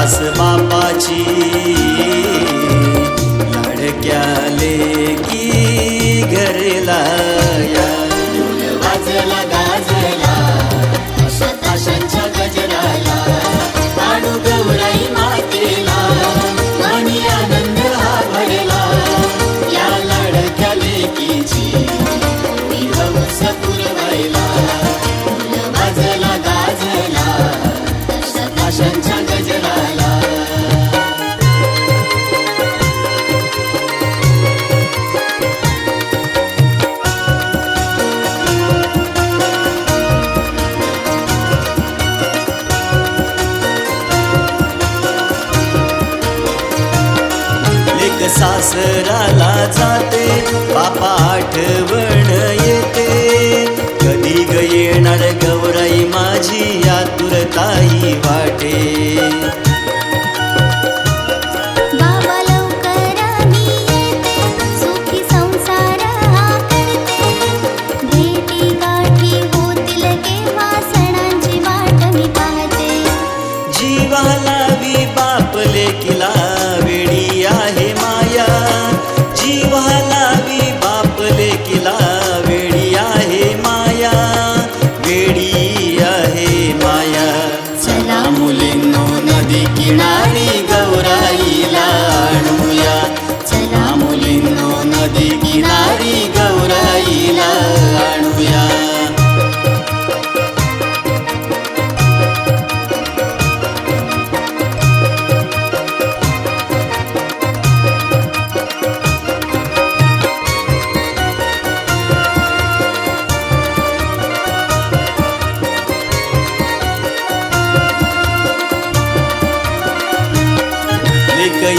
सास बापाची लाडक्या लेकी घरला या. वाजला गाजला ताशांच्या गजराला आणू गौराई मातेला मनी आनंद हा भरला या लाडक्या लेकीची हौस पुरवायला. वाजला गाजला ताशांच्या गजराला. सासराला जाते बापा आठवण येते. कधी ग येणार गौराई माझी आतुरताई वाटे. बाबा लवकर मी येते सुखी संसार हा करते. भेटी गाठी होतील केव्हा सणांची वाट मी पाहते. जीवाला वी बाप लेकीला वेडी आहे माया. जीवाला वी बाप लेकीला वेडी आहे माया. वेडी आहे माया. चला मुलींनो नदी किनारी गौराईला आणूया. चला मुलींनो नदी किनारी गौराईला आणूया.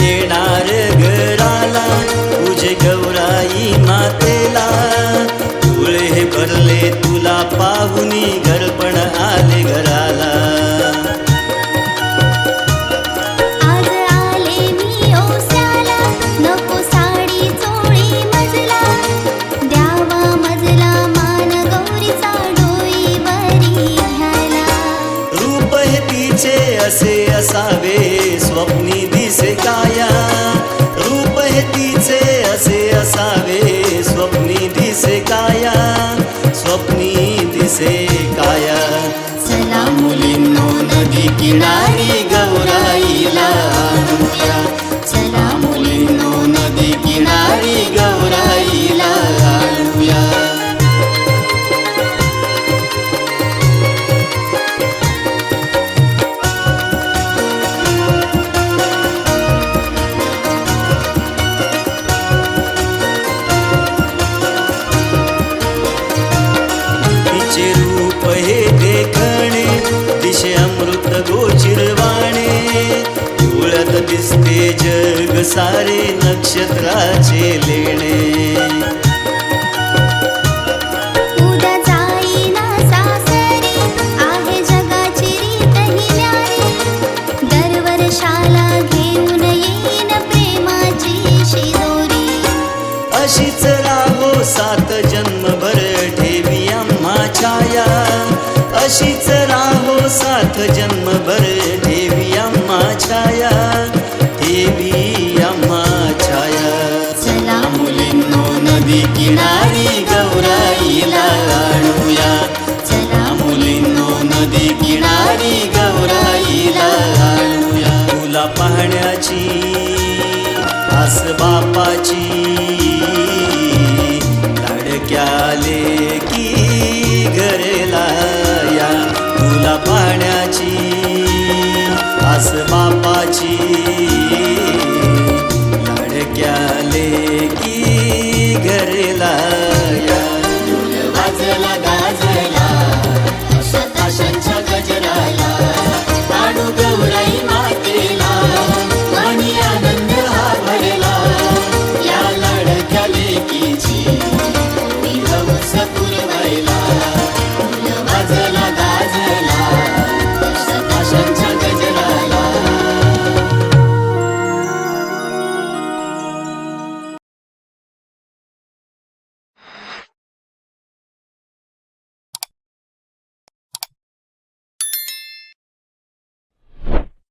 येणार घराला तुझे गौराई मातेला. तुळे भरले तुला पाहुनी घरपण आले घराला. आज आले मी ओस्याला नको साडी चोळी मजला. द्यावा मजला मान गौरीचा डोईवरी घ्यायला. रूप हे तिचे असे असावे स्वप्नी दिसे काया. रूप हे तिचे असे असावे स्वप्नी दिसे काया. स्वप्नी दिसे काया. चला मुलींनो नदी किनारी गौराईला आणूया. चला मुलींनो नदी किनारी गौराईला आणूया. तिचे रूप हे देखणे दिशे अमृत गोचिरवाणे. डोळ्यात दिसते जग सारे नक्षत्राचे लेणे. उद्या जाईना सासरी आहे जगाची रीत ही न्यारी. दरवर्षाला घेऊन येईन प्रेमाची शिदोरी. अशीच राहो सात जन्मभर ठेवी आम्हा छाया. अशीच राहो सात जन्मभर ठेवी आम्हा छाया. ठेवी आम्हा छाया. चला मुलींनो नदी किनारी